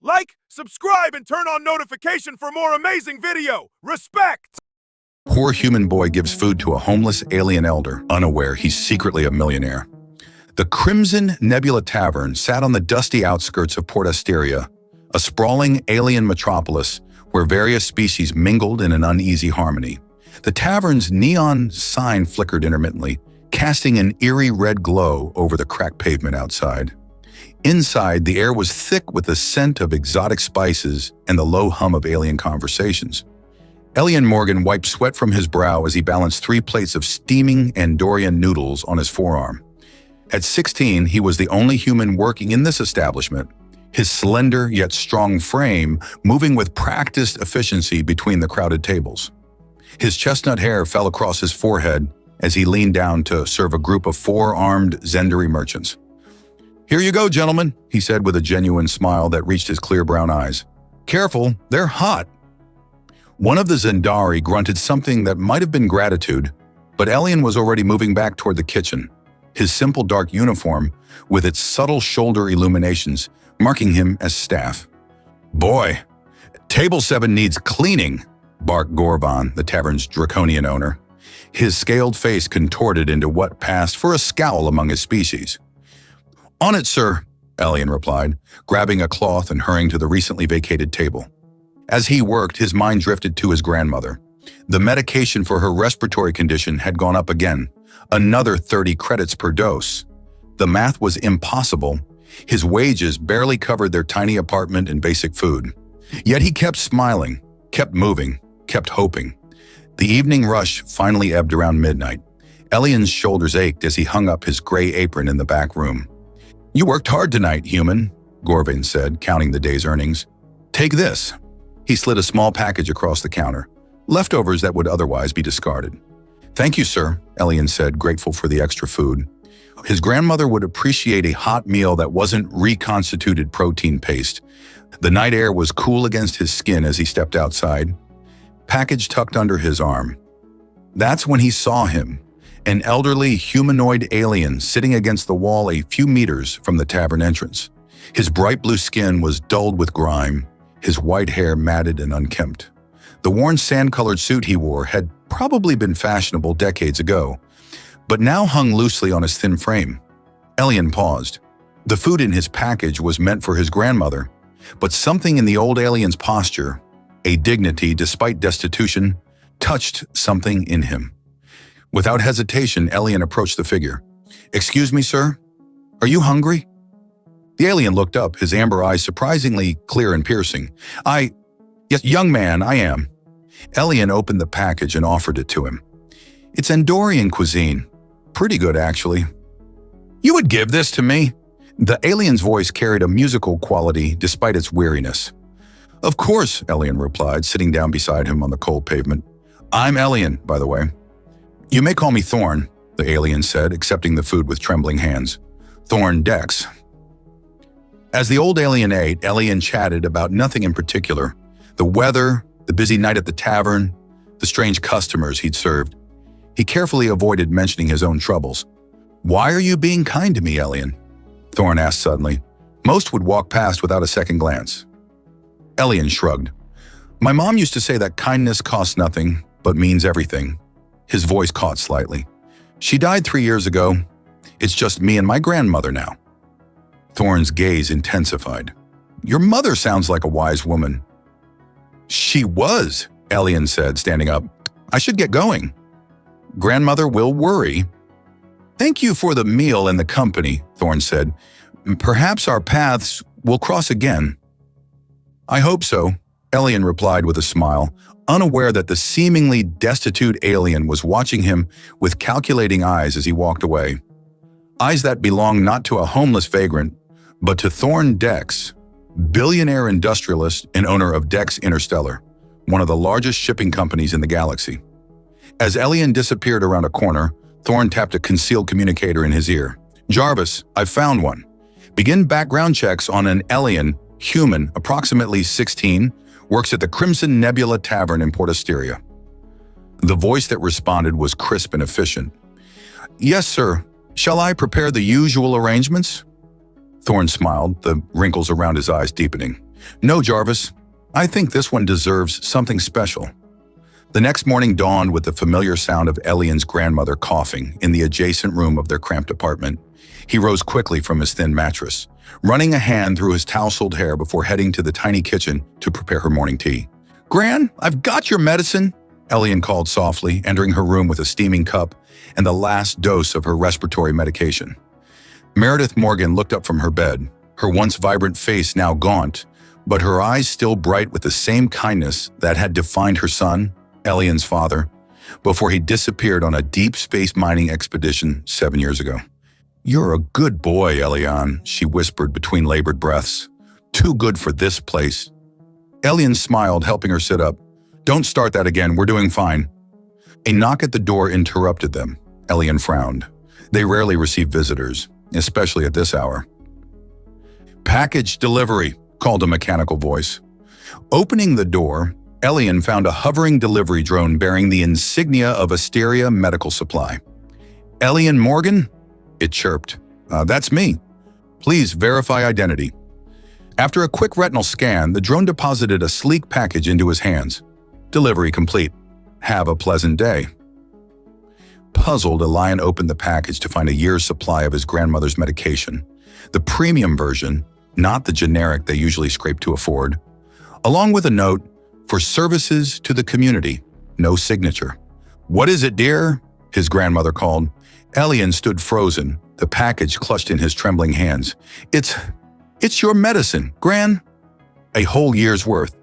Like, subscribe, and turn on notification for more amazing video. Respect! Poor human boy gives food to a homeless alien elder, unaware he's secretly a millionaire. The Crimson Nebula Tavern sat on the dusty outskirts of Port Asteria, a sprawling alien metropolis where various species mingled in an uneasy harmony. The tavern's neon sign flickered intermittently, casting an eerie red glow over the cracked pavement outside. Inside, the air was thick with the scent of exotic spices and the low hum of alien conversations. Elian Morgan wiped sweat from his brow as he balanced 3 plates of steaming Andorian noodles on his forearm. At 16, he was the only human working in this establishment, his slender yet strong frame moving with practiced efficiency between the crowded tables. His chestnut hair fell across his forehead as he leaned down to serve a group of 4 armed Zendari merchants. "Here you go, gentlemen," he said with a genuine smile that reached his clear brown eyes. "Careful, they're hot." One of the Zendari grunted something that might have been gratitude, but Elian was already moving back toward the kitchen, his simple dark uniform with its subtle shoulder illuminations marking him as staff. "Boy, Table 7 needs cleaning," barked Gorvan, the tavern's draconian owner. His scaled face contorted into what passed for a scowl among his species. "On it, sir," Elian replied, grabbing a cloth and hurrying to the recently vacated table. As he worked, his mind drifted to his grandmother. The medication for her respiratory condition had gone up again, another 30 credits per dose. The math was impossible. His wages barely covered their tiny apartment and basic food. Yet he kept smiling, kept moving, kept hoping. The evening rush finally ebbed around midnight. Elian's shoulders ached as he hung up his gray apron in the back room. "You worked hard tonight, human," Gorvan said, counting the day's earnings. "Take this." He slid a small package across the counter, leftovers that would otherwise be discarded. "Thank you, sir," Elian said, grateful for the extra food. His grandmother would appreciate a hot meal that wasn't reconstituted protein paste. The night air was cool against his skin as he stepped outside, package tucked under his arm. That's when he saw him, an elderly humanoid alien sitting against the wall a few meters from the tavern entrance. His bright blue skin was dulled with grime, his white hair matted and unkempt. The worn sand-colored suit he wore had probably been fashionable decades ago, but now hung loosely on his thin frame. Elian paused. The food in his package was meant for his grandmother, but something in the old alien's posture, a dignity despite destitution, touched something in him. Without hesitation, Elian approached the figure. "Excuse me, sir? Are you hungry?" The alien looked up, his amber eyes surprisingly clear and piercing. Yes, young man, I am." Elian opened the package and offered it to him. "It's Andorian cuisine. Pretty good, actually." "You would give this to me?" The alien's voice carried a musical quality despite its weariness. "Of course," Elian replied, sitting down beside him on the cold pavement. "I'm Elian, by the way." "You may call me Thorn," the alien said, accepting the food with trembling hands. "Thorn Dex." As the old alien ate, Elian chatted about nothing in particular. The weather, the busy night at the tavern, the strange customers he'd served. He carefully avoided mentioning his own troubles. "Why are you being kind to me, Elian?" Thorn asked suddenly. Most would walk past without a second glance. Elian shrugged. "My mom used to say that kindness costs nothing, but means everything." His voice caught slightly. "She died 3 years ago. It's just me and my grandmother now." Thorn's gaze intensified. "Your mother sounds like a wise woman." "She was," Elian said, standing up. "I should get going." "Grandmother will worry." "Thank you for the meal and the company," Thorn said. "Perhaps our paths will cross again." "I hope so," Elian replied with a smile, unaware that the seemingly destitute alien was watching him with calculating eyes as he walked away. Eyes that belonged not to a homeless vagrant, but to Thorn Dex, billionaire industrialist and owner of Dex Interstellar, one of the largest shipping companies in the galaxy. As Elian disappeared around a corner, Thorn tapped a concealed communicator in his ear. "Jarvis, I've found one. Begin background checks on an alien, human, approximately 16, works at the Crimson Nebula Tavern in Port Asteria." The voice that responded was crisp and efficient. "Yes, sir. Shall I prepare the usual arrangements?" Thorn smiled, the wrinkles around his eyes deepening. No, Jarvis. I think this one deserves something special. The next morning dawned with the familiar sound of Elian's grandmother coughing in the adjacent room of their cramped apartment. He rose quickly from his thin mattress, running a hand through his tousled hair before heading to the tiny kitchen to prepare her morning tea. "Gran, I've got your medicine," Elian called softly, entering her room with a steaming cup and the last dose of her respiratory medication. Meredith Morgan looked up from her bed, her once vibrant face now gaunt, but her eyes still bright with the same kindness that had defined her son, Elian's father, before he disappeared on a deep space mining expedition 7 years ago. "You're a good boy, Elian," she whispered between labored breaths. "Too good for this place." Elian smiled, helping her sit up. "Don't start that again, we're doing fine." A knock at the door interrupted them. Elian frowned. They rarely receive visitors, especially at this hour. "Package delivery," called a mechanical voice. Opening the door, Elian found a hovering delivery drone bearing the insignia of Asteria Medical Supply. "Elian Morgan?" It chirped. That's me. Please verify identity." After a quick retinal scan, the drone deposited a sleek package into his hands. "Delivery complete. Have a pleasant day." Puzzled, Elian opened the package to find a year's supply of his grandmother's medication, the premium version, not the generic they usually scrape to afford, along with a note, "For services to the community, no signature." "What is it, dear?" his grandmother called. Elian stood frozen, the package clutched in his trembling hands. It's your medicine, Gran." "A whole year's worth."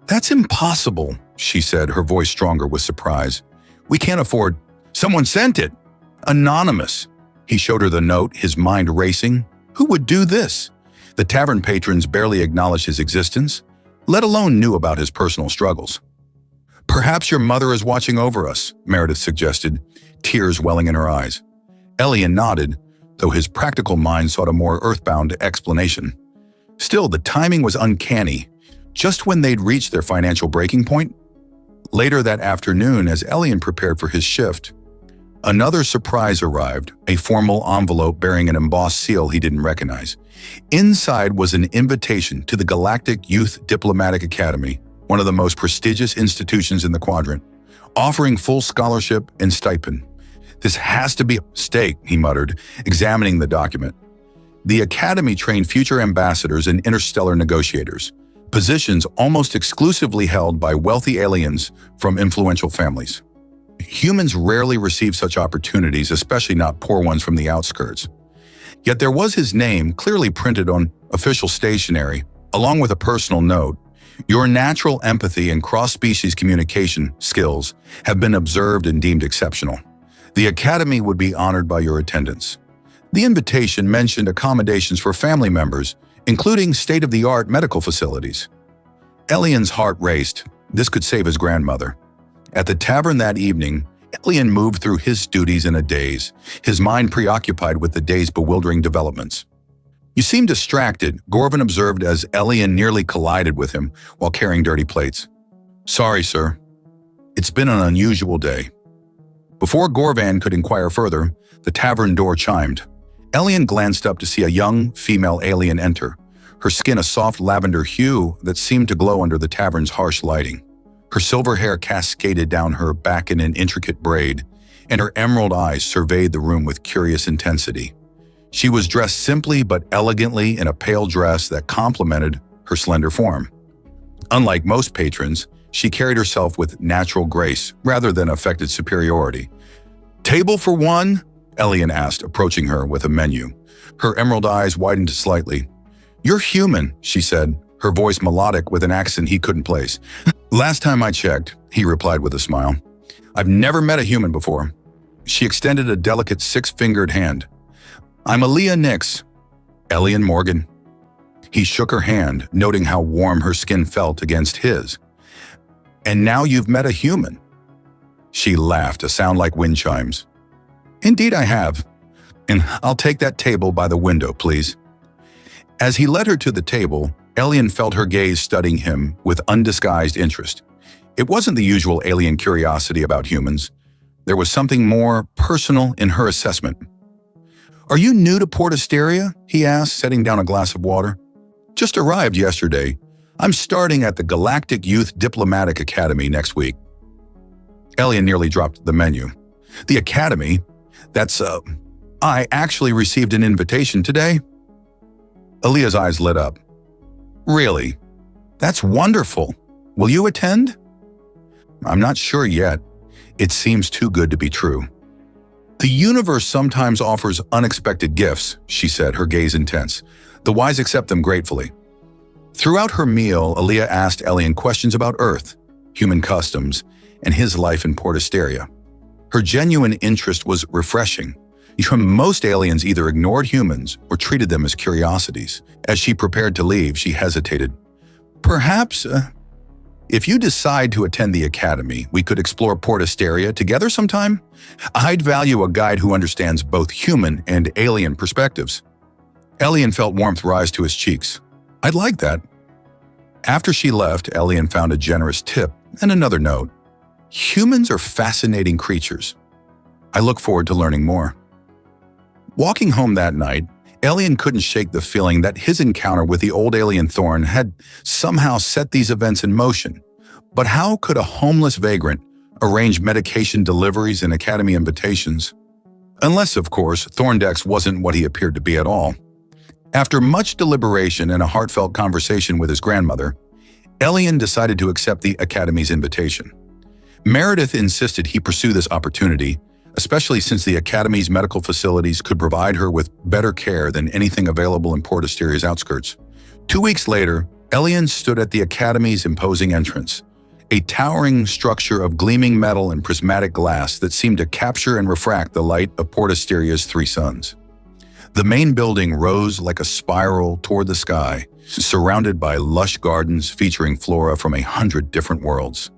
"That's impossible," she said, her voice stronger with surprise. "We can't afford—" "Someone sent it! Anonymous!" He showed her the note, his mind racing. Who would do this? The tavern patrons barely acknowledged his existence, let alone knew about his personal struggles. "Perhaps your mother is watching over us," Meredith suggested, tears welling in her eyes. Elian nodded, though his practical mind sought a more earthbound explanation. Still, the timing was uncanny, just when they'd reached their financial breaking point. Later that afternoon, as Elian prepared for his shift, another surprise arrived, a formal envelope bearing an embossed seal he didn't recognize. Inside was an invitation to the Galactic Youth Diplomatic Academy, one of the most prestigious institutions in the quadrant, offering full scholarship and stipend. "This has to be a mistake," he muttered, examining the document. The academy trained future ambassadors and interstellar negotiators, positions almost exclusively held by wealthy aliens from influential families. Humans rarely receive such opportunities, especially not poor ones from the outskirts. Yet there was his name clearly printed on official stationery, along with a personal note. "Your natural empathy and cross-species communication skills have been observed and deemed exceptional. The Academy would be honored by your attendance." The invitation mentioned accommodations for family members, including state-of-the-art medical facilities. Elian's heart raced. This could save his grandmother. At the tavern that evening, Elian moved through his duties in a daze, his mind preoccupied with the day's bewildering developments. "You seem distracted," Gorvin observed as Elian nearly collided with him while carrying dirty plates. "Sorry, sir. It's been an unusual day." Before Gorvan could inquire further, the tavern door chimed. Elian glanced up to see a young female alien enter, her skin a soft lavender hue that seemed to glow under the tavern's harsh lighting. Her silver hair cascaded down her back in an intricate braid, and her emerald eyes surveyed the room with curious intensity. She was dressed simply but elegantly in a pale dress that complemented her slender form. Unlike most patrons, she carried herself with natural grace rather than affected superiority. "Table for one?" Elian asked, approaching her with a menu. Her emerald eyes widened slightly. "You're human," she said, her voice melodic with an accent he couldn't place. "Last time I checked," he replied with a smile. "I've never met a human before." She extended a delicate six-fingered hand. "I'm Aaliyah Nix." "Elian Morgan." He shook her hand, noting how warm her skin felt against his. "And now you've met a human." She laughed, a sound like wind chimes. "Indeed I have. And I'll take that table by the window, please." As he led her to the table, Elian felt her gaze studying him with undisguised interest. It wasn't the usual alien curiosity about humans. There was something more personal in her assessment. "Are you new to Port Asteria?" he asked, setting down a glass of water. "Just arrived yesterday. I'm starting at the Galactic Youth Diplomatic Academy next week. Elian nearly dropped the menu. The Academy? I actually received an invitation today. Aaliyah's eyes lit up. Really? That's wonderful. Will you attend? I'm not sure yet. It seems too good to be true. The universe sometimes offers unexpected gifts, she said, her gaze intense. The wise accept them gratefully. Throughout her meal, Aaliyah asked Elian questions about Earth, human customs, and his life in Port Asteria. Her genuine interest was refreshing. Most aliens either ignored humans or treated them as curiosities. As she prepared to leave, she hesitated. Perhaps, if you decide to attend the academy, we could explore Port Asteria together sometime? I'd value a guide who understands both human and alien perspectives. Elian felt warmth rise to his cheeks. I'd like that. After she left, Elian found a generous tip and another note. Humans are fascinating creatures. I look forward to learning more. Walking home that night, Elian couldn't shake the feeling that his encounter with the old alien Thorn had somehow set these events in motion. But how could a homeless vagrant arrange medication deliveries and academy invitations? Unless, of course, Thorndex wasn't what he appeared to be at all. After much deliberation and a heartfelt conversation with his grandmother, Elian decided to accept the academy's invitation. Meredith insisted he pursue this opportunity, especially since the Academy's medical facilities could provide her with better care than anything available in Port Asteria's outskirts. 2 weeks later, Elian stood at the Academy's imposing entrance, a towering structure of gleaming metal and prismatic glass that seemed to capture and refract the light of Port Asteria's 3 suns. The main building rose like a spiral toward the sky, surrounded by lush gardens featuring flora from 100 different worlds.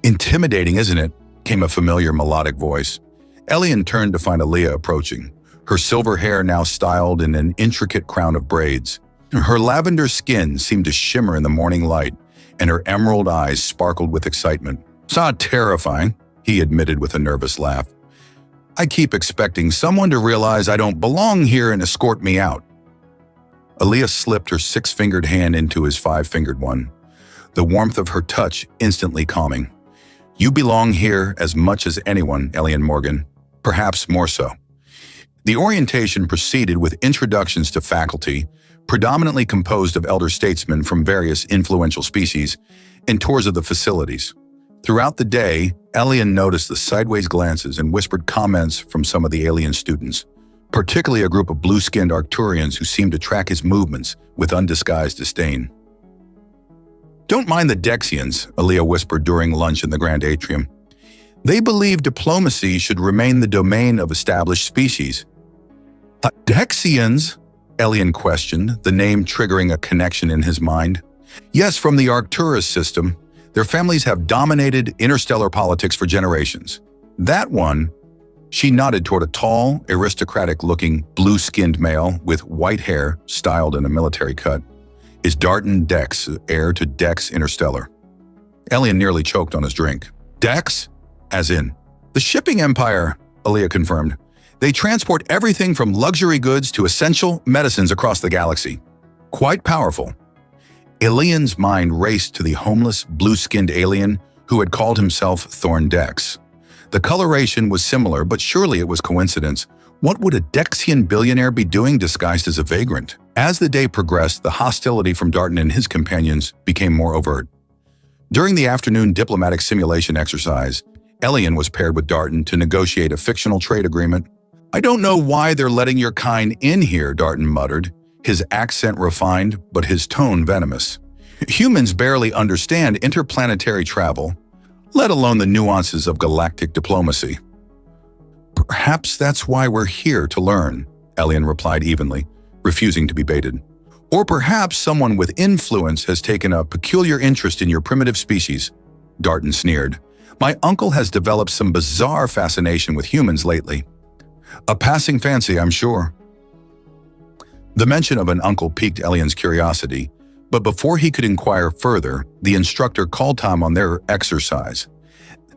Intimidating, isn't it? Came a familiar melodic voice. Elian turned to find Aaliyah approaching, her silver hair now styled in an intricate crown of braids. Her lavender skin seemed to shimmer in the morning light, and her emerald eyes sparkled with excitement. "It's not terrifying," he admitted with a nervous laugh. "I keep expecting someone to realize I don't belong here and escort me out." Aaliyah slipped her 6-fingered hand into his 5-fingered one, the warmth of her touch instantly calming. "You belong here as much as anyone, Elian Morgan, perhaps more so." The orientation proceeded with introductions to faculty, predominantly composed of elder statesmen from various influential species, and tours of the facilities. Throughout the day, Elian noticed the sideways glances and whispered comments from some of the alien students, particularly a group of blue-skinned Arcturians who seemed to track his movements with undisguised disdain. "Don't mind the Dexians," Aaliyah whispered during lunch in the Grand Atrium. "They believe diplomacy should remain the domain of established species." "Dexians?" Elian questioned, the name triggering a connection in his mind. "Yes, from the Arcturus system. Their families have dominated interstellar politics for generations. That one," she nodded toward a tall, aristocratic-looking, blue-skinned male with white hair styled in a military cut, "is Darton Dex, heir to Dex Interstellar." Elian nearly choked on his drink. "Dex? As in?" "The shipping empire," Aaliyah confirmed. "They transport everything from luxury goods to essential medicines across the galaxy. Quite powerful." Elian's mind raced to the homeless, blue-skinned alien who had called himself Thorn Dex. The coloration was similar, but surely it was coincidence. What would a Dexian billionaire be doing disguised as a vagrant? As the day progressed, the hostility from Darton and his companions became more overt. During the afternoon diplomatic simulation exercise, Elian was paired with Darton to negotiate a fictional trade agreement. "I don't know why they're letting your kind in here," Darton muttered, his accent refined but his tone venomous. "Humans barely understand interplanetary travel, let alone the nuances of galactic diplomacy." "Perhaps that's why we're here to learn," Elian replied evenly, refusing to be baited. "Or perhaps someone with influence has taken a peculiar interest in your primitive species," Darton sneered. "My uncle has developed some bizarre fascination with humans lately." "A passing fancy, I'm sure." The mention of an uncle piqued Elian's curiosity, but before he could inquire further, the instructor called time on their exercise.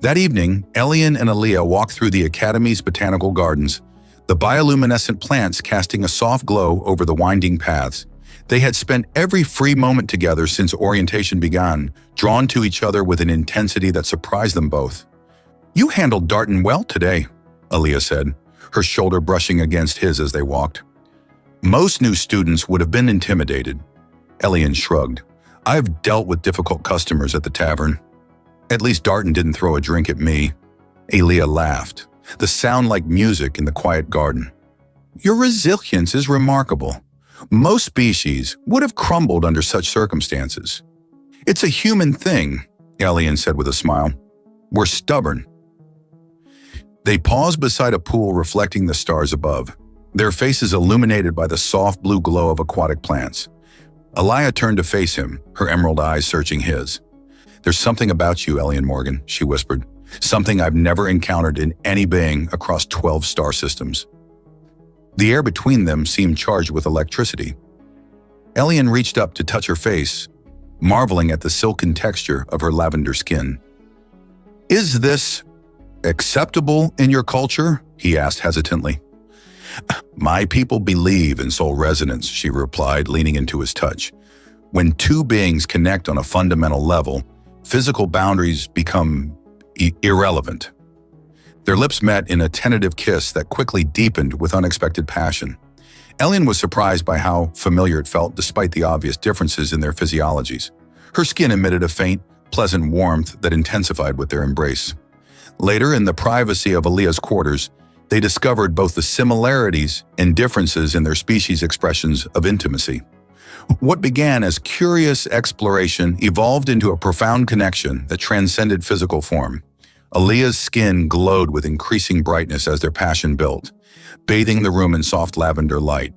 That evening, Elian and Aaliyah walked through the Academy's botanical gardens, the bioluminescent plants casting a soft glow over the winding paths. They had spent every free moment together since orientation began, drawn to each other with an intensity that surprised them both. "You handled Darton well today," Aaliyah said, her shoulder brushing against his as they walked. "Most new students would have been intimidated." Elian shrugged. "I've dealt with difficult customers at the tavern. At least Darton didn't throw a drink at me." Aaliyah laughed, the sound like music in the quiet garden. "Your resilience is remarkable. Most species would have crumbled under such circumstances." "It's a human thing," Elian said with a smile. "We're stubborn." They paused beside a pool reflecting the stars above, their faces illuminated by the soft blue glow of aquatic plants. Aliyah turned to face him, her emerald eyes searching his. "There's something about you, Elian Morgan," she whispered. "Something I've never encountered in any being across 12 star systems." The air between them seemed charged with electricity. Elian reached up to touch her face, marveling at the silken texture of her lavender skin. "Is this acceptable in your culture?" he asked hesitantly. "My people believe in soul resonance," she replied, leaning into his touch. "When two beings connect on a fundamental level, physical boundaries become irrelevant." Their lips met in a tentative kiss that quickly deepened with unexpected passion. Elian was surprised by how familiar it felt despite the obvious differences in their physiologies. Her skin emitted a faint, pleasant warmth that intensified with their embrace. Later, in the privacy of Aliyah's quarters, they discovered both the similarities and differences in their species' expressions of intimacy. What began as curious exploration evolved into a profound connection that transcended physical form. Aliyah's skin glowed with increasing brightness as their passion built, bathing the room in soft lavender light.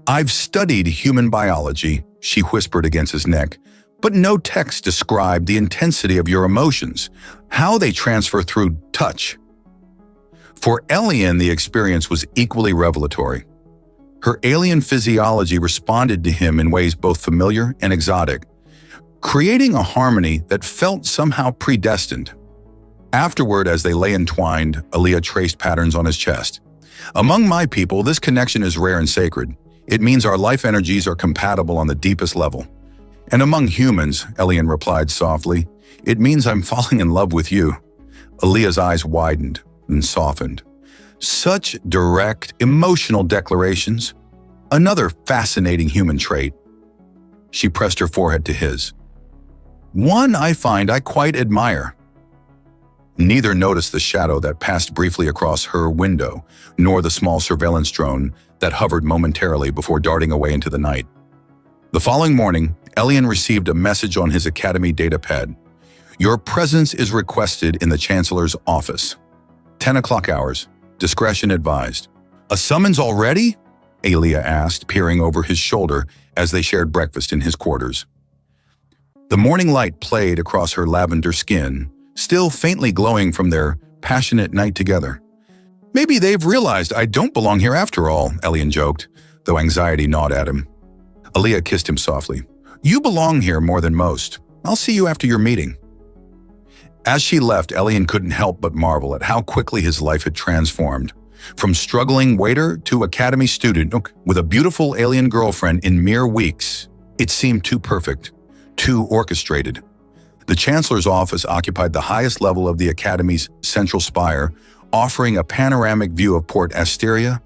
"I've studied human biology," she whispered against his neck, "but no text described the intensity of your emotions, how they transfer through touch." For Elian, the experience was equally revelatory. Her alien physiology responded to him in ways both familiar and exotic, creating a harmony that felt somehow predestined. Afterward, as they lay entwined, Aliyah traced patterns on his chest. "Among my people, this connection is rare and sacred. It means our life energies are compatible on the deepest level." "And among humans," Elian replied softly, "it means I'm falling in love with you." Aliyah's eyes widened and softened. Such direct, emotional declarations. Another fascinating human trait. She pressed her forehead to his. "One I find I quite admire." Neither noticed the shadow that passed briefly across her window, nor the small surveillance drone that hovered momentarily before darting away into the night. The following morning, Elian received a message on his academy datapad. "Your presence is requested in the Chancellor's office. 10 o'clock hours. Discretion advised." "A summons already?" Aaliyah asked, peering over his shoulder as they shared breakfast in his quarters. The morning light played across her lavender skin, still faintly glowing from their passionate night together. "Maybe they've realized I don't belong here after all," Elian joked, though anxiety gnawed at him. Aaliyah kissed him softly. "You belong here more than most. I'll see you after your meeting." As she left, Elian couldn't help but marvel at how quickly his life had transformed. From struggling waiter to academy student with a beautiful alien girlfriend in mere weeks. It seemed too perfect, too orchestrated. The Chancellor's office occupied the highest level of the Academy's central spire, offering a panoramic view of Port Asteria.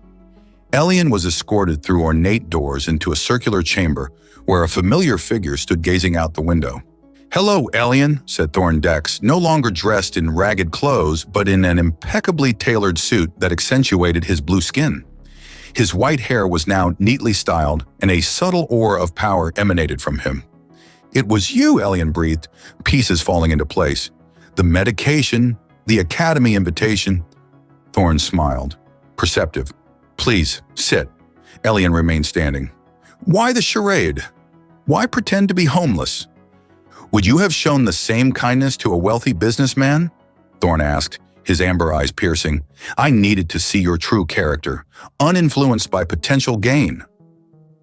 Elian was escorted through ornate doors into a circular chamber where a familiar figure stood gazing out the window. "Hello, Elian," said Thorn Dex, no longer dressed in ragged clothes, but in an impeccably tailored suit that accentuated his blue skin. His white hair was now neatly styled, and a subtle aura of power emanated from him. "It was you," Elian breathed, pieces falling into place. "The medication, the academy invitation." Thorn smiled, perceptive. "Please, sit." Elian remained standing. "Why the charade? Why pretend to be homeless?" "Would you have shown the same kindness to a wealthy businessman?" Thorn asked, his amber eyes piercing. "I needed to see your true character, uninfluenced by potential gain."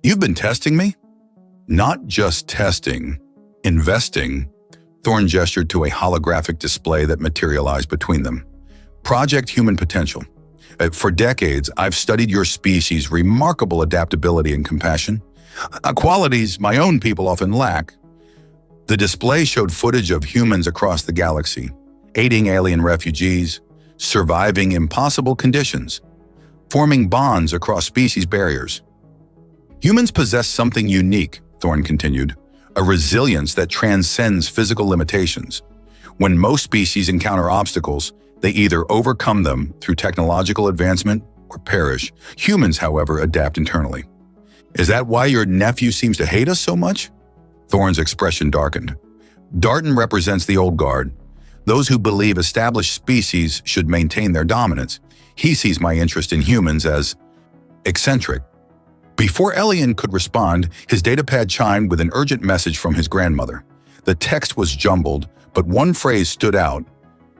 "You've been testing me?" "Not just testing, investing." Thorn gestured to a holographic display that materialized between them. "Project Human Potential. For decades, I've studied your species' remarkable adaptability and compassion. qualities my own people often lack. The display showed footage of humans across the galaxy, aiding alien refugees, surviving impossible conditions, forming bonds across species barriers. Humans possess something unique, Thorne continued, a resilience that transcends physical limitations. When most species encounter obstacles, they either overcome them through technological advancement or perish. Humans, however, adapt internally. Is that why your nephew seems to hate us so much? Thorne's expression darkened. Darton represents the old guard, those who believe established species should maintain their dominance. He sees my interest in humans as eccentric. Before Elian could respond, his datapad chimed with an urgent message from his grandmother. The text was jumbled, but one phrase stood out.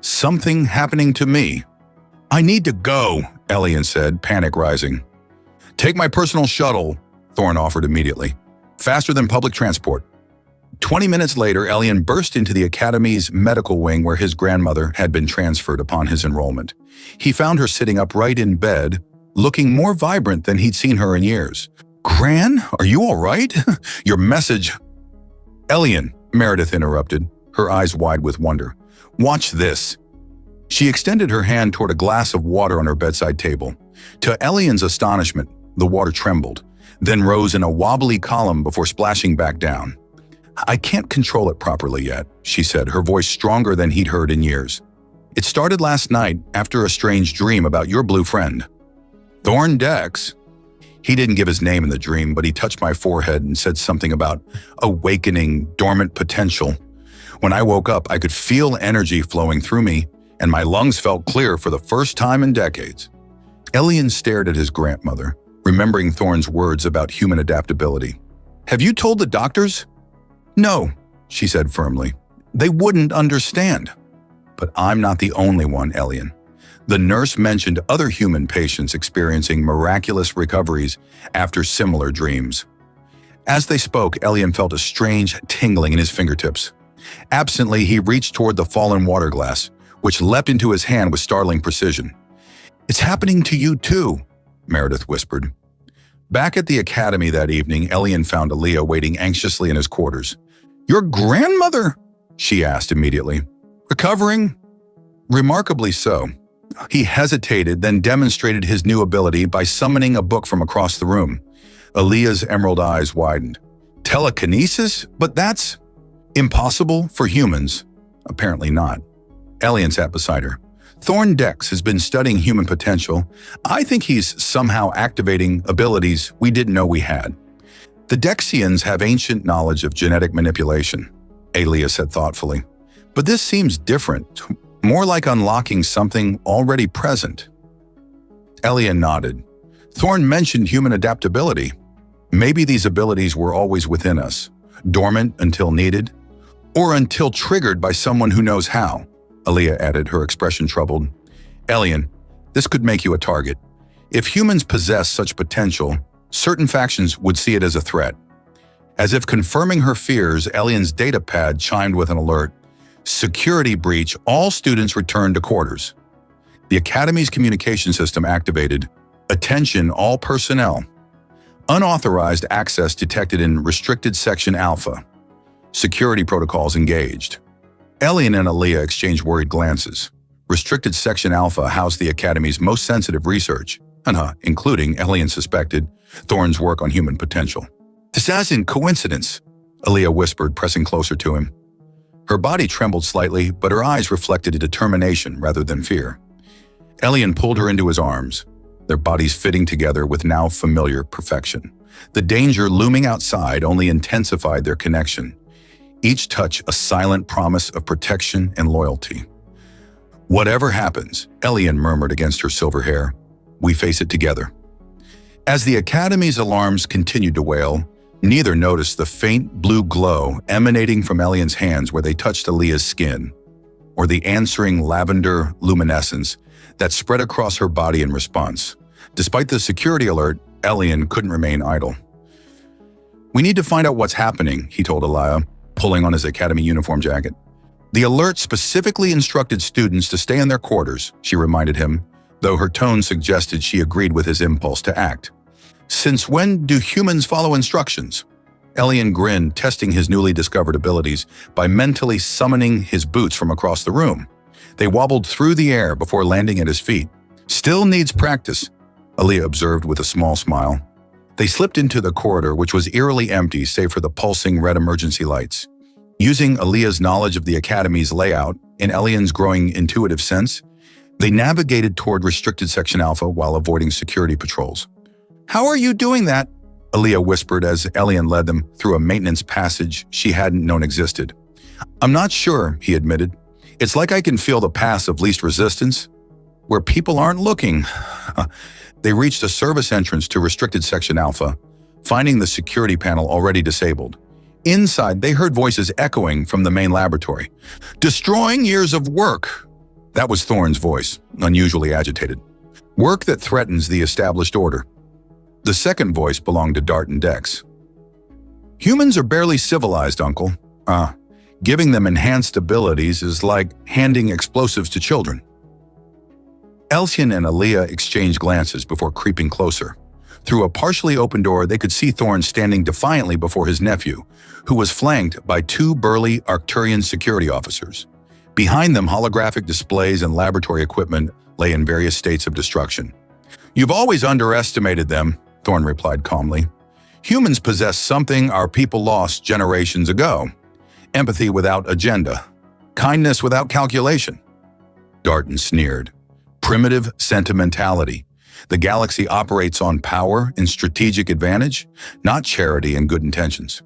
Something happening to me. I need to go, Elian said, panic rising. Take my personal shuttle, Thorne offered immediately. Faster than public transport. 20 minutes later, Elian burst into the Academy's medical wing where his grandmother had been transferred upon his enrollment. He found her sitting upright in bed, looking more vibrant than he'd seen her in years. Gran, are you all right? Your message... Elian, Meredith interrupted, her eyes wide with wonder. Watch this. She extended her hand toward a glass of water on her bedside table. To Elian's astonishment, the water trembled, then rose in a wobbly column before splashing back down. I can't control it properly yet, she said, her voice stronger than he'd heard in years. It started last night after a strange dream about your blue friend. Thorne Dex. He didn't give his name in the dream, but he touched my forehead and said something about awakening dormant potential. When I woke up, I could feel energy flowing through me, and my lungs felt clear for the first time in decades. Elian stared at his grandmother, remembering Thorne's words about human adaptability. Have you told the doctors? No, she said firmly. They wouldn't understand. But I'm not the only one, Elian. The nurse mentioned other human patients experiencing miraculous recoveries after similar dreams. As they spoke, Elian felt a strange tingling in his fingertips. Absently, he reached toward the fallen water glass, which leapt into his hand with startling precision. It's happening to you too, Meredith whispered. Back at the academy that evening, Elian found Aaliyah waiting anxiously in his quarters. Your grandmother? She asked immediately. Recovering? Remarkably so. He hesitated, then demonstrated his new ability by summoning a book from across the room. Aaliyah's emerald eyes widened. Telekinesis? But that's impossible for humans. Apparently not. Elian sat beside her. Thorne Dex has been studying human potential. I think he's somehow activating abilities we didn't know we had. The Dexians have ancient knowledge of genetic manipulation, Aaliyah said thoughtfully. But this seems different, more like unlocking something already present. Elian nodded. Thorne mentioned human adaptability. Maybe these abilities were always within us, dormant until needed, or until triggered by someone who knows how, Aaliyah added, her expression troubled. Elian, this could make you a target. If humans possess such potential, certain factions would see it as a threat. As if confirming her fears, Elian's datapad chimed with an alert. Security breach, all students return to quarters. The Academy's communication system activated. Attention all personnel. Unauthorized access detected in Restricted Section Alpha. Security protocols engaged. Elian and Aaliyah exchanged worried glances. Restricted Section Alpha housed the Academy's most sensitive research, including, Elian suspected, Thorne's work on human potential. This isn't coincidence, Aaliyah whispered, pressing closer to him. Her body trembled slightly, but her eyes reflected a determination rather than fear. Elian pulled her into his arms, their bodies fitting together with now familiar perfection. The danger looming outside only intensified their connection, each touch a silent promise of protection and loyalty. Whatever happens, Elian murmured against her silver hair, we face it together. As the Academy's alarms continued to wail, neither noticed the faint blue glow emanating from Elian's hands where they touched Aaliyah's skin, or the answering lavender luminescence that spread across her body in response. Despite the security alert, Elian couldn't remain idle. We need to find out what's happening, he told Aaliyah, pulling on his Academy uniform jacket. The alert specifically instructed students to stay in their quarters, she reminded him, though her tone suggested she agreed with his impulse to act. Since when do humans follow instructions? Elian grinned, testing his newly discovered abilities by mentally summoning his boots from across the room. They wobbled through the air before landing at his feet. Still needs practice, Aaliyah observed with a small smile. They slipped into the corridor, which was eerily empty save for the pulsing red emergency lights. Using Aaliyah's knowledge of the Academy's layout and Elian's growing intuitive sense, they navigated toward Restricted Section Alpha while avoiding security patrols. "How are you doing that?" Aaliyah whispered as Elian led them through a maintenance passage she hadn't known existed. "I'm not sure," he admitted. "It's like I can feel the path of least resistance, where people aren't looking." They reached a service entrance to Restricted Section Alpha, finding the security panel already disabled. Inside, they heard voices echoing from the main laboratory. "Destroying years of work." That was Thorne's voice, unusually agitated. "Work that threatens the established order." The second voice belonged to Dart and Dex. "Humans are barely civilized, Uncle. Giving them enhanced abilities is like handing explosives to children." Elsian and Aaliyah exchanged glances before creeping closer. Through a partially open door, they could see Thorne standing defiantly before his nephew, who was flanked by two burly Arcturian security officers. Behind them, holographic displays and laboratory equipment lay in various states of destruction. "You've always underestimated them," Thorne replied calmly. "Humans possess something our people lost generations ago. Empathy without agenda. Kindness without calculation." Darton sneered. "Primitive sentimentality. The galaxy operates on power and strategic advantage, not charity and good intentions."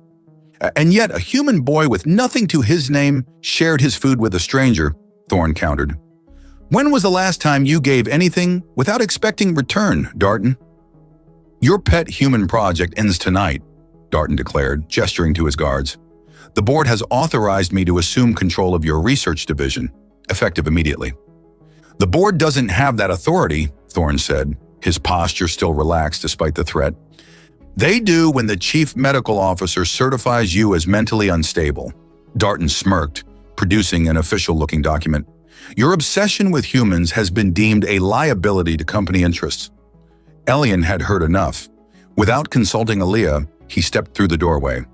"And yet a human boy with nothing to his name shared his food with a stranger," Thorne countered. "When was the last time you gave anything without expecting return, Darton?" "Your pet human project ends tonight," Darton declared, gesturing to his guards. "The board has authorized me to assume control of your research division, effective immediately." "The board doesn't have that authority," Thorne said, his posture still relaxed despite the threat. "They do when the chief medical officer certifies you as mentally unstable." Darton smirked, producing an official-looking document. "Your obsession with humans has been deemed a liability to company interests." Elian had heard enough. Without consulting Aaliyah, he stepped through the doorway.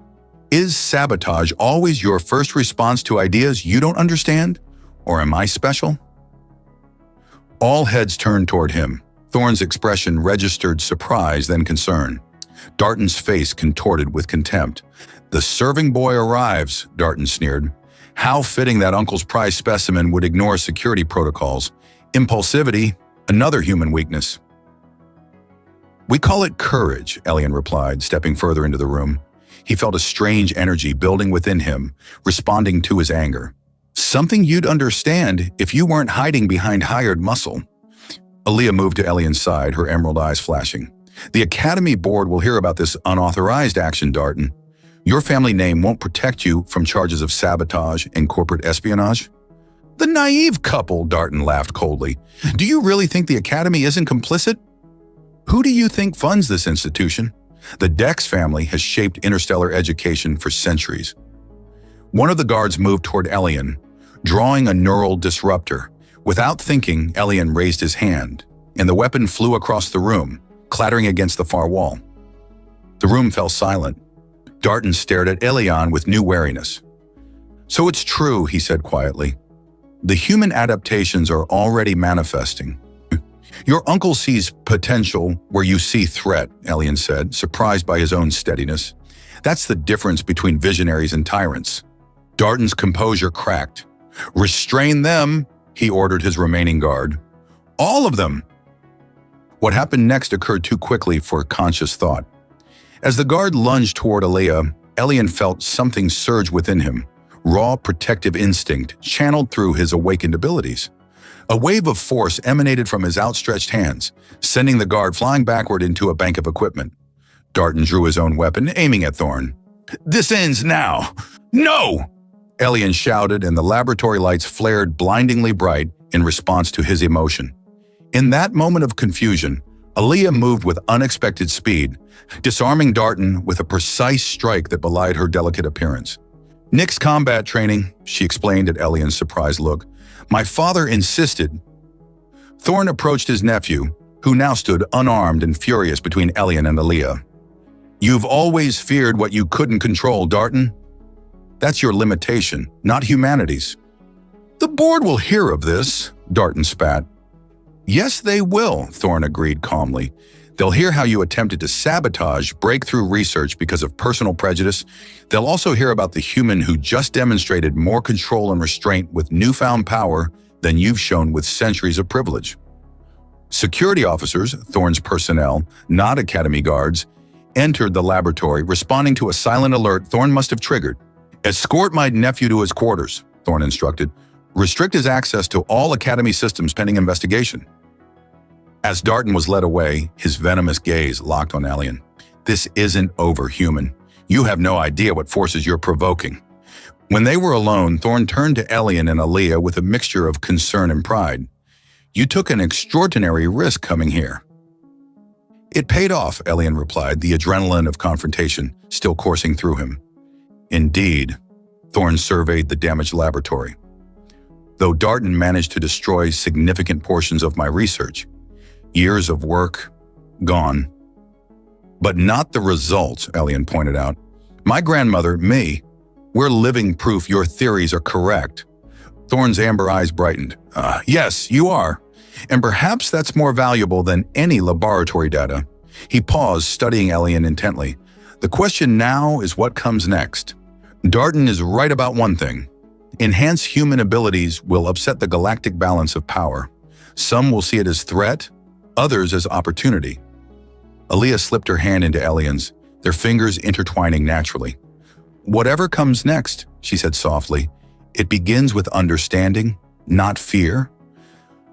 "Is sabotage always your first response to ideas you don't understand? Or am I special?" All heads turned toward him. Thorne's expression registered surprise, then concern. Darton's face contorted with contempt. "The serving boy arrives," Darton sneered. "How fitting that Uncle's prize specimen would ignore security protocols. Impulsivity, another human weakness." "We call it courage," Elian replied, stepping further into the room. He felt a strange energy building within him, responding to his anger. "Something you'd understand if you weren't hiding behind hired muscle." Aaliyah moved to Elian's side, her emerald eyes flashing. "The Academy board will hear about this unauthorized action, Darton. Your family name won't protect you from charges of sabotage and corporate espionage." "The naive couple," Darton laughed coldly. "Do you really think the Academy isn't complicit? Who do you think funds this institution? The Dex family has shaped interstellar education for centuries." One of the guards moved toward Elian, drawing a neural disruptor. Without thinking, Elian raised his hand, and the weapon flew across the room, clattering against the far wall. The room fell silent. Darton stared at Elian with new wariness. "So it's true," he said quietly. "The human adaptations are already manifesting." "Your uncle sees potential where you see threat," Elian said, surprised by his own steadiness. "That's the difference between visionaries and tyrants." Darton's composure cracked. "Restrain them," he ordered his remaining guard. "All of them!" What happened next occurred too quickly for conscious thought. As the guard lunged toward Aaliyah, Elian felt something surge within him, raw protective instinct channeled through his awakened abilities. A wave of force emanated from his outstretched hands, sending the guard flying backward into a bank of equipment. Darton drew his own weapon, aiming at Thorne. "This ends now! No!" Elian shouted, and the laboratory lights flared blindingly bright in response to his emotion. In that moment of confusion, Aaliyah moved with unexpected speed, disarming Darton with a precise strike that belied her delicate appearance. "Nick's combat training," she explained at Elian's surprised look. "My father insisted." Thorne approached his nephew, who now stood unarmed and furious between Elian and Aaliyah. "You've always feared what you couldn't control, Darton. That's your limitation, not humanity's." "The board will hear of this," Darton spat. "Yes, they will," Thorne agreed calmly. "They'll hear how you attempted to sabotage breakthrough research because of personal prejudice. They'll also hear about the human who just demonstrated more control and restraint with newfound power than you've shown with centuries of privilege." Security officers, Thorne's personnel, not Academy guards, entered the laboratory, responding to a silent alert Thorne must have triggered. "Escort my nephew to his quarters," Thorne instructed. "Restrict his access to all Academy systems pending investigation." As Darton was led away, his venomous gaze locked on Elian. "This isn't over, human. You have no idea what forces you're provoking." When they were alone, Thorne turned to Elian and Aaliyah with a mixture of concern and pride. "You took an extraordinary risk coming here." "It paid off," Elian replied, the adrenaline of confrontation still coursing through him. "Indeed." Thorne surveyed the damaged laboratory. "Though Darton managed to destroy significant portions of my research, years of work, gone." "But not the results," Elian pointed out. "My grandmother, me, we're living proof your theories are correct." Thorne's amber eyes brightened. Yes, you are. And perhaps that's more valuable than any laboratory data." He paused, studying Elian intently. "The question now is what comes next. Darton is right about one thing. Enhanced human abilities will upset the galactic balance of power. Some will see it as threat, others as opportunity." Aaliyah slipped her hand into Elian's, their fingers intertwining naturally. "Whatever comes next," she said softly, "it begins with understanding, not fear."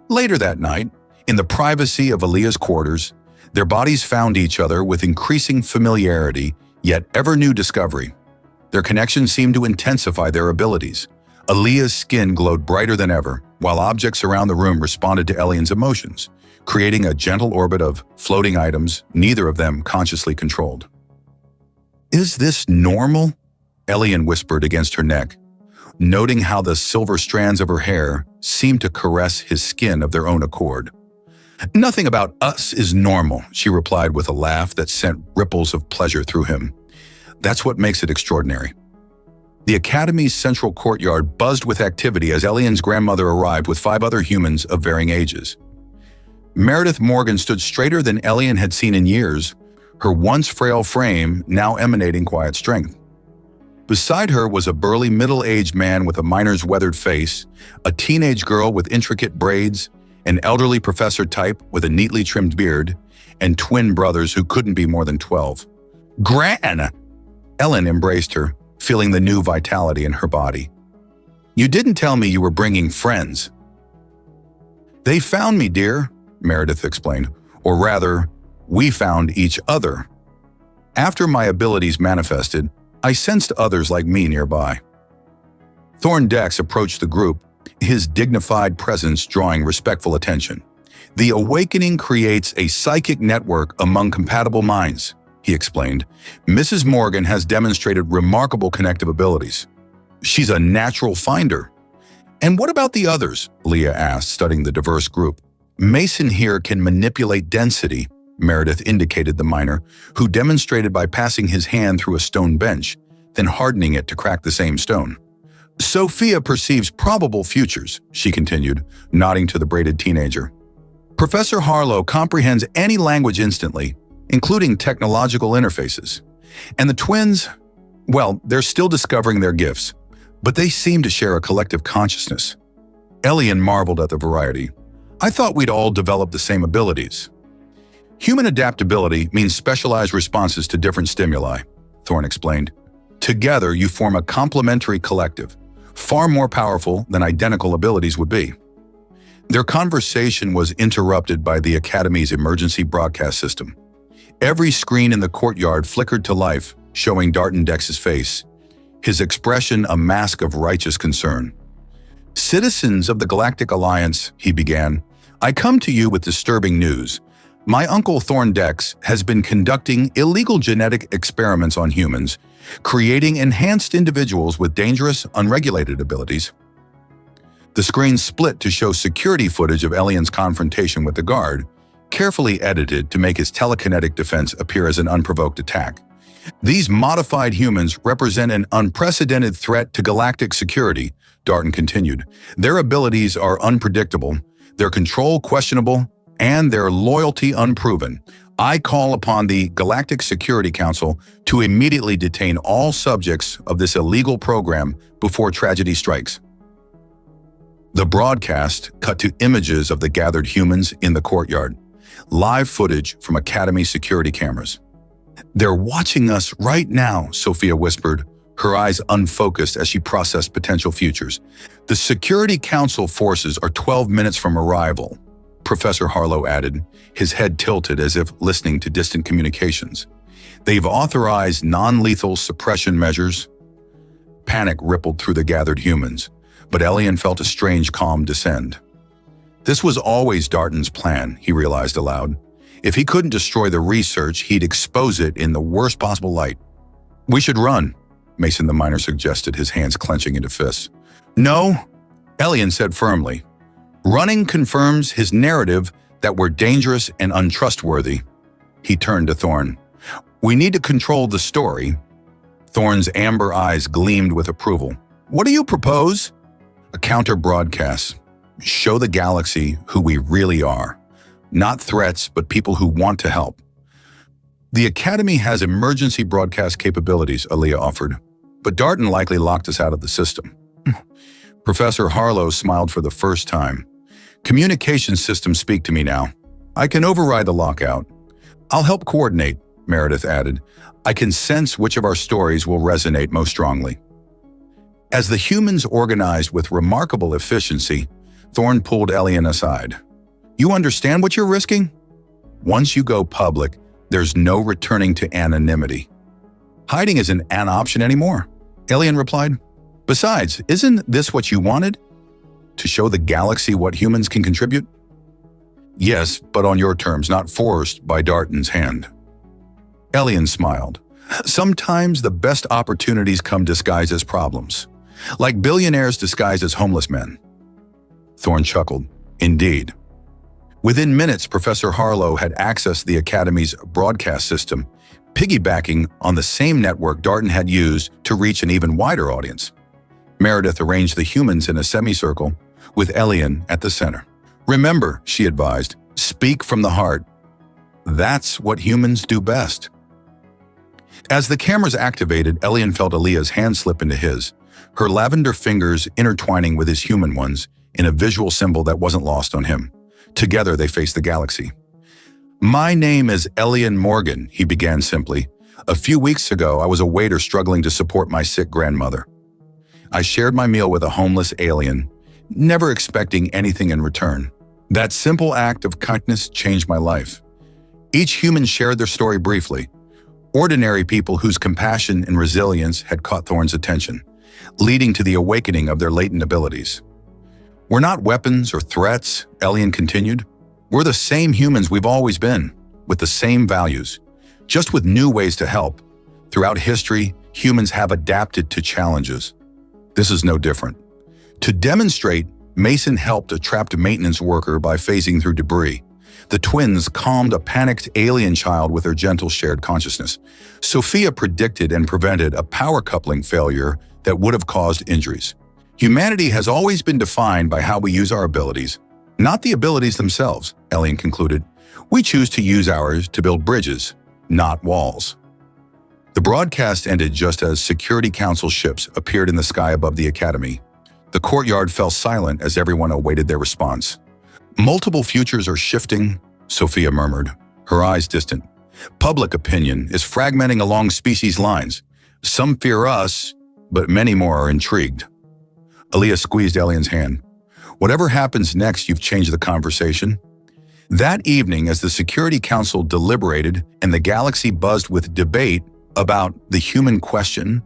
Later that night, in the privacy of Aaliyah's quarters, their bodies found each other with increasing familiarity, yet ever-new discovery. Their connection seemed to intensify their abilities. Aaliyah's skin glowed brighter than ever, while objects around the room responded to Elian's emotions, creating a gentle orbit of floating items, neither of them consciously controlled. "Is this normal?" Elian whispered against her neck, noting how the silver strands of her hair seemed to caress his skin of their own accord. "Nothing about us is normal," she replied with a laugh that sent ripples of pleasure through him. "That's what makes it extraordinary." The Academy's central courtyard buzzed with activity as Elian's grandmother arrived with 5 other humans of varying ages. Meredith Morgan stood straighter than Elian had seen in years, her once frail frame now emanating quiet strength. Beside her was a burly middle-aged man with a miner's weathered face, a teenage girl with intricate braids, an elderly professor type with a neatly trimmed beard, and twin brothers who couldn't be more than 12. "Gran!" Ellen embraced her, feeling the new vitality in her body. "You didn't tell me you were bringing friends." "They found me, dear," Meredith explained. "Or rather, we found each other. After my abilities manifested, I sensed others like me nearby." Thorne Dex approached the group, his dignified presence drawing respectful attention. "The awakening creates a psychic network among compatible minds," he explained. "Mrs. Morgan has demonstrated remarkable connective abilities. She's a natural finder." "And what about the others?" Leah asked, studying the diverse group. "Mason here can manipulate density," Meredith indicated the miner, who demonstrated by passing his hand through a stone bench, then hardening it to crack the same stone. "Sophia perceives probable futures," she continued, nodding to the braided teenager. "Professor Harlow comprehends any language instantly, including technological interfaces. And the twins, well, they're still discovering their gifts, but they seem to share a collective consciousness." Elian marveled at the variety. "I thought we'd all develop the same abilities." "Human adaptability means specialized responses to different stimuli," Thorne explained. "Together, you form a complementary collective, far more powerful than identical abilities would be." Their conversation was interrupted by the Academy's emergency broadcast system. Every screen in the courtyard flickered to life, showing Darton Dex's face, his expression a mask of righteous concern. "Citizens of the Galactic Alliance," he began, "I come to you with disturbing news. My uncle Thorne Dex has been conducting illegal genetic experiments on humans, creating enhanced individuals with dangerous, unregulated abilities." The screen split to show security footage of Elian's confrontation with the guard, carefully edited to make his telekinetic defense appear as an unprovoked attack. These modified humans represent an unprecedented threat to galactic security, Darton continued. Their abilities are unpredictable, their control questionable, and their loyalty unproven. I call upon the Galactic Security Council to immediately detain all subjects of this illegal program before tragedy strikes. The broadcast cut to images of the gathered humans in the courtyard, live footage from Academy security cameras. "They're watching us right now," Sophia whispered, her eyes unfocused as she processed potential futures. "The Security Council forces are 12 minutes from arrival," Professor Harlow added, his head tilted as if listening to distant communications. "They've authorized non-lethal suppression measures." Panic rippled through the gathered humans, but Elian felt a strange calm descend. This was always Darton's plan, he realized aloud. If he couldn't destroy the research, he'd expose it in the worst possible light. "We should run," Mason the Miner suggested, his hands clenching into fists. "No," Elian said firmly. "Running confirms his narrative that we're dangerous and untrustworthy." He turned to Thorn. "We need to control the story." Thorn's amber eyes gleamed with approval. "What do you propose?" "A counter-broadcast. Show the galaxy who we really are. Not threats, but people who want to help." "The Academy has emergency broadcast capabilities," Aaliyah offered, "but Darton likely locked us out of the system." Professor Harlow smiled for the first time. "Communication systems speak to me now. I can override the lockout." "I'll help coordinate," Meredith added. "I can sense which of our stories will resonate most strongly." As the humans organized with remarkable efficiency, Thorn pulled Elian aside. "You understand what you're risking? Once you go public, there's no returning to anonymity." "Hiding isn't an option anymore," Elian replied. "Besides, isn't this what you wanted? To show the galaxy what humans can contribute?" "Yes, but on your terms, not forced by Darton's hand." Elian smiled. "Sometimes the best opportunities come disguised as problems, like billionaires disguised as homeless men." Thorn chuckled. "Indeed." Within minutes, Professor Harlow had accessed the Academy's broadcast system, piggybacking on the same network Darton had used to reach an even wider audience. Meredith arranged the humans in a semicircle, with Elian at the center. "Remember," she advised, "speak from the heart. That's what humans do best." As the cameras activated, Elian felt Aaliyah's hand slip into his, her lavender fingers intertwining with his human ones in a visual symbol that wasn't lost on him. Together, they faced the galaxy. "My name is Elian Morgan," he began simply. "A few weeks ago, I was a waiter struggling to support my sick grandmother. I shared my meal with a homeless alien, never expecting anything in return. That simple act of kindness changed my life." Each human shared their story briefly, ordinary people whose compassion and resilience had caught Thorn's attention, leading to the awakening of their latent abilities. "We're not weapons or threats," Elian continued. "We're the same humans we've always been, with the same values, just with new ways to help. Throughout history, humans have adapted to challenges. This is no different." To demonstrate, Mason helped a trapped maintenance worker by phasing through debris. The twins calmed a panicked alien child with their gentle shared consciousness. Sophia predicted and prevented a power coupling failure that would have caused injuries. "Humanity has always been defined by how we use our abilities, not the abilities themselves," Elian concluded. "We choose to use ours to build bridges, not walls." The broadcast ended just as Security Council ships appeared in the sky above the Academy. The courtyard fell silent as everyone awaited their response. "Multiple futures are shifting," Sophia murmured, her eyes distant. "Public opinion is fragmenting along species lines. Some fear us, but many more are intrigued." Aaliyah squeezed Elian's hand. "Whatever happens next, you've changed the conversation." That evening, as the Security Council deliberated and the galaxy buzzed with debate about the human question,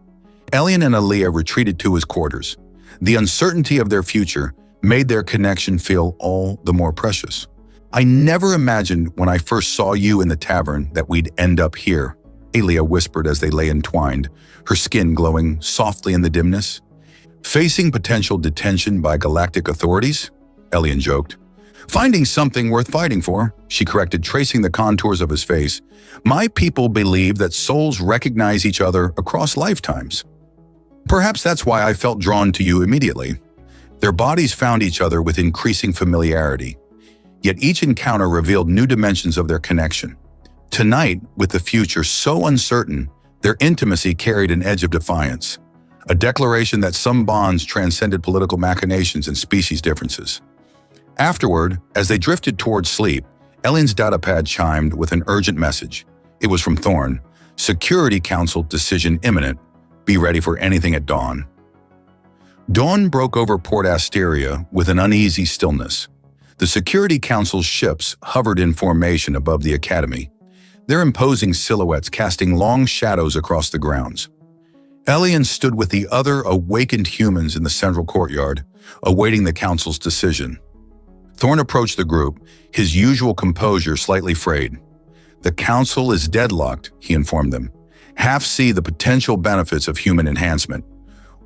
Elian and Aaliyah retreated to his quarters. The uncertainty of their future made their connection feel all the more precious. "I never imagined when I first saw you in the tavern that we'd end up here," Aaliyah whispered as they lay entwined, her skin glowing softly in the dimness. "Facing potential detention by galactic authorities?" Elian joked. Finding something worth fighting for, she corrected, tracing the contours of his face. My people believe that souls recognize each other across lifetimes. Perhaps that's why I felt drawn to you immediately. Their bodies found each other with increasing familiarity. Yet each encounter revealed new dimensions of their connection. Tonight, with the future so uncertain, their intimacy carried an edge of defiance, a declaration that some bonds transcended political machinations and species differences. Afterward, as they drifted towards sleep, Elian's datapad chimed with an urgent message. It was from Thorn. Security Council decision imminent. Be ready for anything at dawn. Dawn broke over Port Asteria with an uneasy stillness. The Security Council's ships hovered in formation above the Academy, their imposing silhouettes casting long shadows across the grounds. Elian stood with the other awakened humans in the central courtyard, awaiting the Council's decision. Thorn approached the group, his usual composure slightly frayed. The Council is deadlocked, he informed them. Half see the potential benefits of human enhancement,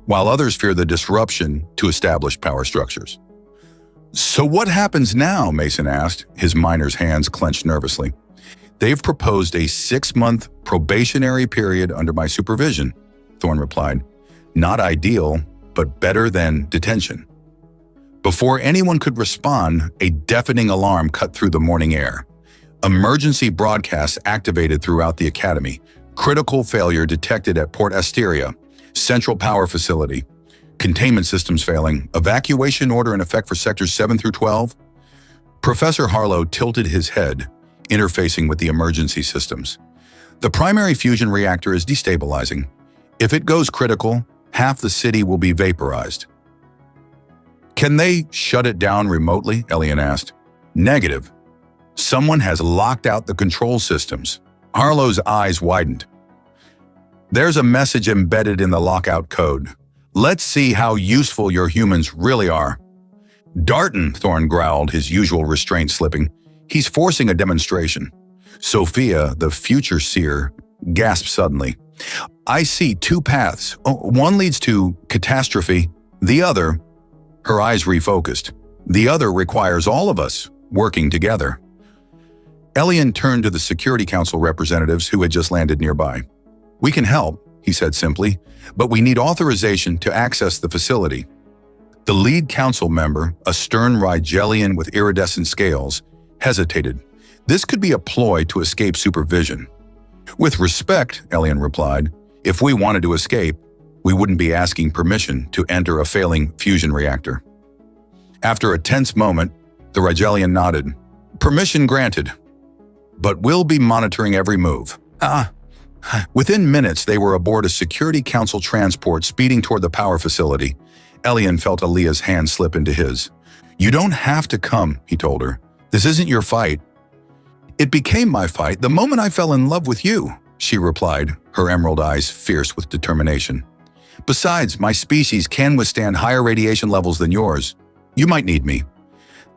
while others fear the disruption to established power structures. So what happens now? Mason asked, his miner's hands clenched nervously. They've proposed a 6-month probationary period under my supervision, Thorn replied. Not ideal, but better than detention. Before anyone could respond, a deafening alarm cut through the morning air. Emergency broadcasts activated throughout the Academy. Critical failure detected at Port Asteria, Central Power Facility. Containment systems failing. Evacuation order in effect for sectors 7 through 12. Professor Harlow tilted his head, interfacing with the emergency systems. The primary fusion reactor is destabilizing. If it goes critical, half the city will be vaporized. Can they shut it down remotely? Elian asked. Negative. Someone has locked out the control systems. Harlow's eyes widened. There's a message embedded in the lockout code. Let's see how useful your humans really are. Darton, Thorn growled, his usual restraint slipping. He's forcing a demonstration. Sophia, the future seer, gasped suddenly. I see 2 paths. One leads to catastrophe. The other, her eyes refocused. The other requires all of us working together. Elian turned to the Security Council representatives who had just landed nearby. We can help, he said simply, but we need authorization to access the facility. The lead council member, a stern Rigelian with iridescent scales, hesitated. This could be a ploy to escape supervision. With respect, Elian replied, if we wanted to escape, we wouldn't be asking permission to enter a failing fusion reactor. After a tense moment, the Rigelian nodded. Permission granted, but we'll be monitoring every move. Within minutes, they were aboard a Security Council transport speeding toward the power facility. Elian felt Aaliyah's hand slip into his. You don't have to come, he told her. This isn't your fight. It became my fight the moment I fell in love with you, she replied, her emerald eyes fierce with determination. Besides, my species can withstand higher radiation levels than yours. You might need me.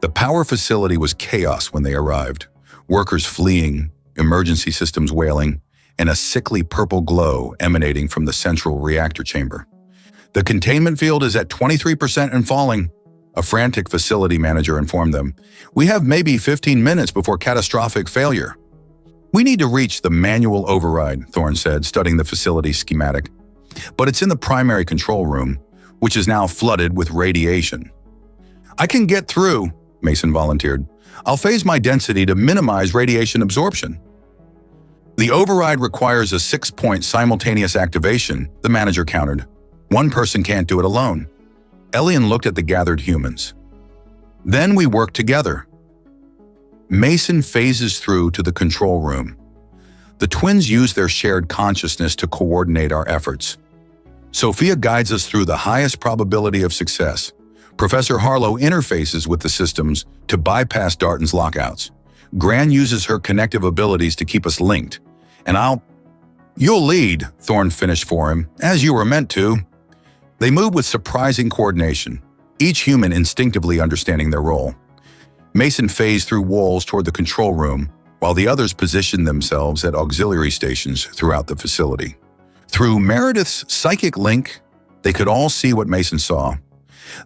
The power facility was chaos when they arrived. Workers fleeing, emergency systems wailing, and a sickly purple glow emanating from the central reactor chamber. The containment field is at 23% and falling, a frantic facility manager informed them. We have maybe 15 minutes before catastrophic failure. We need to reach the manual override, Thorn said, studying the facility schematic. But it's in the primary control room, which is now flooded with radiation. I can get through, Mason volunteered. I'll phase my density to minimize radiation absorption. The override requires a 6-point simultaneous activation, the manager countered. One person can't do it alone. Elian looked at the gathered humans. Then we work together. Mason phases through to the control room. The twins use their shared consciousness to coordinate our efforts. Sophia guides us through the highest probability of success. Professor Harlow interfaces with the systems to bypass Darton's lockouts. Gran uses her connective abilities to keep us linked. And You'll lead, Thorn finished for him, as you were meant to. They move with surprising coordination, each human instinctively understanding their role. Mason phased through walls toward the control room, while the others positioned themselves at auxiliary stations throughout the facility. Through Meredith's psychic link, they could all see what Mason saw.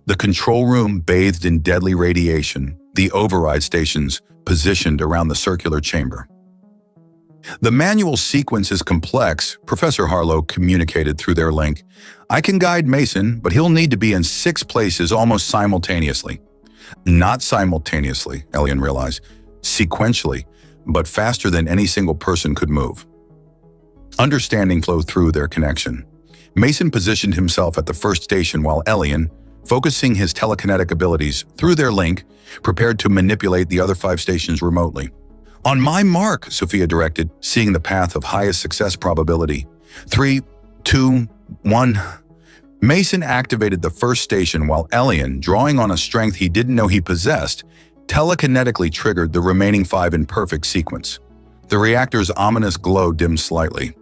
The control room bathed in deadly radiation, the override stations positioned around the circular chamber. The manual sequence is complex, Professor Harlow communicated through their link. I can guide Mason, but he'll need to be in 6 places almost simultaneously. Not simultaneously, Elian realized. Sequentially, but faster than any single person could move. Understanding flowed through their connection. Mason positioned himself at the first station while Elian, focusing his telekinetic abilities through their link, prepared to manipulate the other 5 stations remotely. On my mark, Sophia directed, seeing the path of highest success probability. 3, 2, 1. Mason activated the first station while Elian, drawing on a strength he didn't know he possessed, telekinetically triggered the remaining 5 in perfect sequence. The reactor's ominous glow dimmed slightly.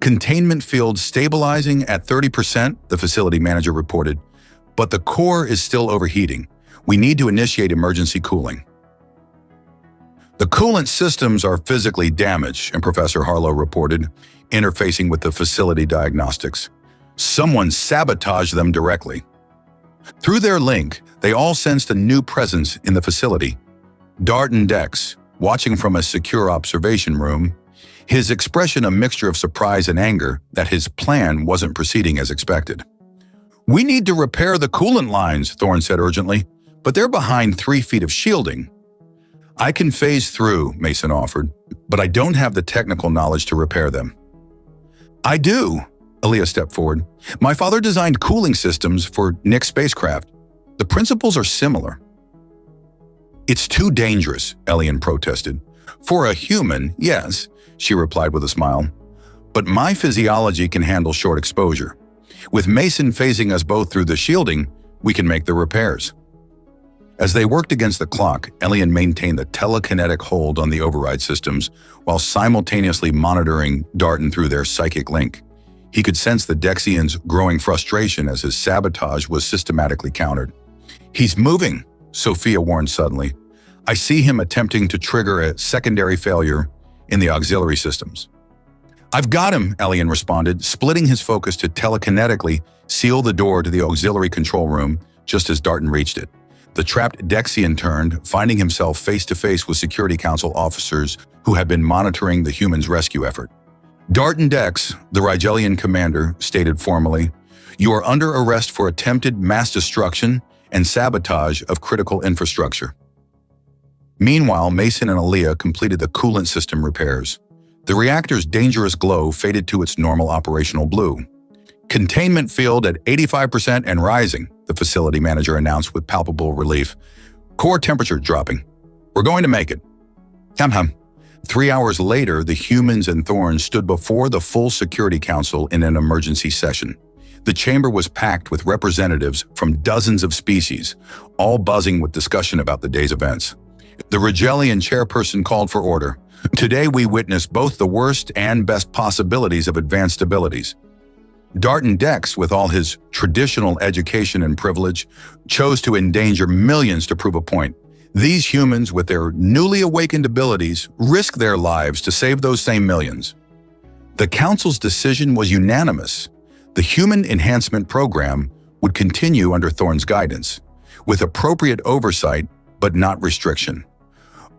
Containment field stabilizing at 30%, the facility manager reported, but the core is still overheating. We need to initiate emergency cooling. The coolant systems are physically damaged, and Professor Harlow reported, interfacing with the facility diagnostics. Someone sabotaged them directly. Through their link, they all sensed a new presence in the facility. Darton Dex, watching from a secure observation room, his expression a mixture of surprise and anger that his plan wasn't proceeding as expected. We need to repair the coolant lines, Thorne said urgently, but they're behind 3 feet of shielding. I can phase through, Mason offered, but I don't have the technical knowledge to repair them. I do, Aaliyah stepped forward. My father designed cooling systems for Nick's spacecraft. The principles are similar. It's too dangerous, Elian protested. For a human, yes, she replied with a smile. But my physiology can handle short exposure. With Mason phasing us both through the shielding, we can make the repairs. As they worked against the clock, Elian maintained the telekinetic hold on the override systems while simultaneously monitoring Darton through their psychic link. He could sense the Dexian's growing frustration as his sabotage was systematically countered. He's moving, Sophia warned suddenly. I see him attempting to trigger a secondary failure in the auxiliary systems. I've got him, Elian responded, splitting his focus to telekinetically seal the door to the auxiliary control room just as Darton reached it. The trapped Dexian turned, finding himself face-to-face with Security Council officers who had been monitoring the humans' rescue effort. Darton Dex, the Rigelian commander, stated formally, you are under arrest for attempted mass destruction and sabotage of critical infrastructure. Meanwhile, Mason and Aaliyah completed the coolant system repairs. The reactor's dangerous glow faded to its normal operational blue. Containment field at 85% and rising, the facility manager announced with palpable relief. Core temperature dropping. We're going to make it. Hum. 3 hours later, the humans and Thorne stood before the full Security Council in an emergency session. The chamber was packed with representatives from dozens of species, all buzzing with discussion about the day's events. The Rigelian chairperson called for order. Today we witness both the worst and best possibilities of advanced abilities. Darton Dex, with all his traditional education and privilege, chose to endanger millions to prove a point. These humans, with their newly awakened abilities, risk their lives to save those same millions. The Council's decision was unanimous. The Human Enhancement Program would continue under Thorne's guidance, with appropriate oversight but not restriction.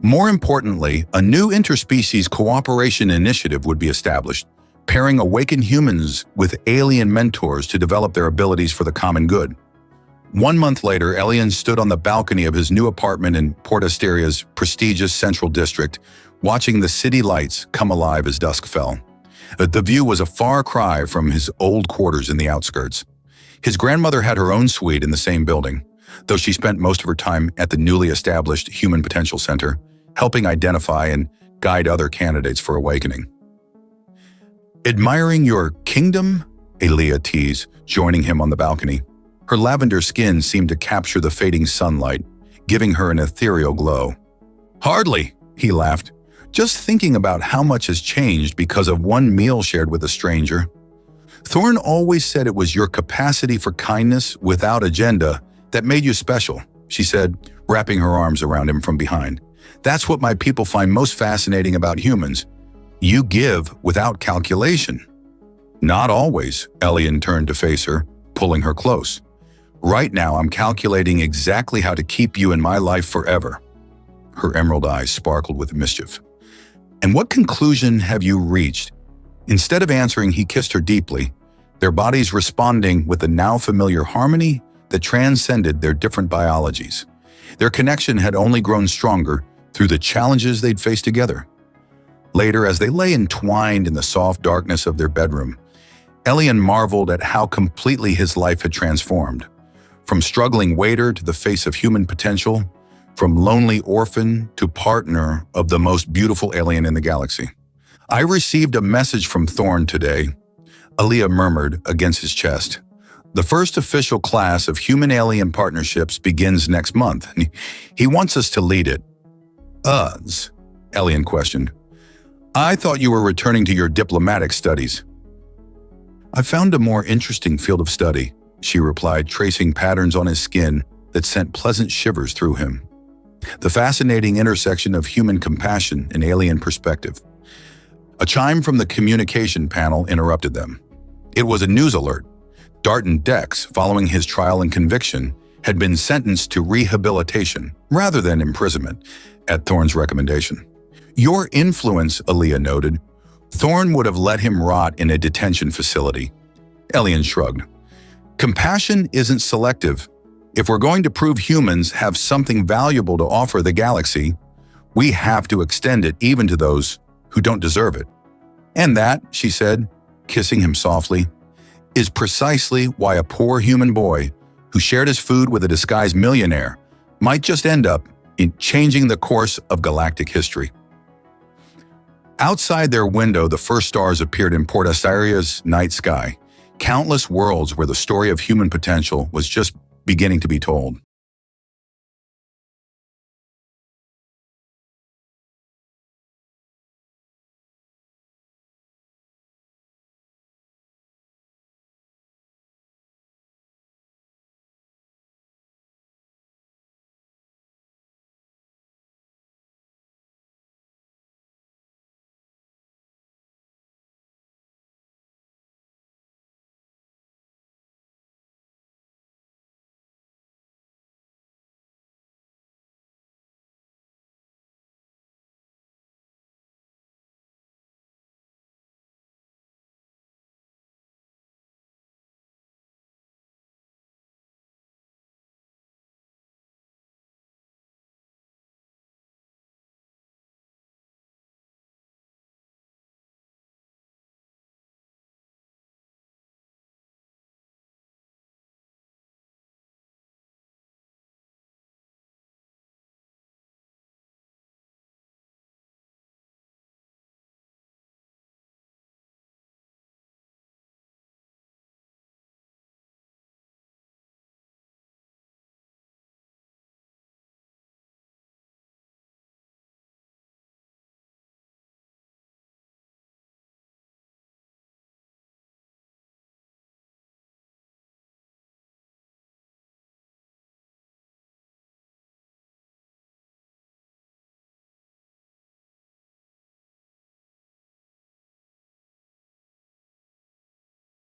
More importantly, a new interspecies cooperation initiative would be established, pairing awakened humans with alien mentors to develop their abilities for the common good. 1 month later, Elian stood on the balcony of his new apartment in Port Asteria's prestigious central district, watching the city lights come alive as dusk fell. The view was a far cry from his old quarters in the outskirts. His grandmother had her own suite in the same building, though she spent most of her time at the newly established Human Potential Center, helping identify and guide other candidates for awakening. Admiring your kingdom? Aaliyah teased, joining him on the balcony. Her lavender skin seemed to capture the fading sunlight, giving her an ethereal glow. Hardly, he laughed. Just thinking about how much has changed because of one meal shared with a stranger. Thorne always said it was your capacity for kindness without agenda that made you special, she said, wrapping her arms around him from behind. That's what my people find most fascinating about humans. You give without calculation. Not always, Elian turned to face her, pulling her close. Right now, I'm calculating exactly how to keep you in my life forever. Her emerald eyes sparkled with mischief. "And what conclusion have you reached?" Instead of answering, he kissed her deeply, their bodies responding with a now familiar harmony that transcended their different biologies. Their connection had only grown stronger through the challenges they'd faced together. Later, as they lay entwined in the soft darkness of their bedroom, Elian marveled at how completely his life had transformed. From struggling waiter to the face of human potential, from lonely orphan to partner of the most beautiful alien in the galaxy. "I received a message from Thorn today," Aaliyah murmured against his chest. "The first official class of human-alien partnerships begins next month. He wants us to lead it." "Us?" Elian questioned. "I thought you were returning to your diplomatic studies." "I found a more interesting field of study," she replied, tracing patterns on his skin that sent pleasant shivers through him. "The fascinating intersection of human compassion and alien perspective." A chime from the communication panel interrupted them. It was a news alert. Darton Dex, following his trial and conviction, had been sentenced to rehabilitation rather than imprisonment, at Thorn's recommendation. "Your influence," Aaliyah noted. "Thorn would have let him rot in a detention facility." Elian shrugged. "Compassion isn't selective. If we're going to prove humans have something valuable to offer the galaxy, we have to extend it even to those who don't deserve it. And that," she said, kissing him softly, "is precisely why a poor human boy who shared his food with a disguised millionaire might just end up in changing the course of galactic history." Outside their window, the first stars appeared in Port Astaria's night sky, countless worlds where the story of human potential was just beginning to be told.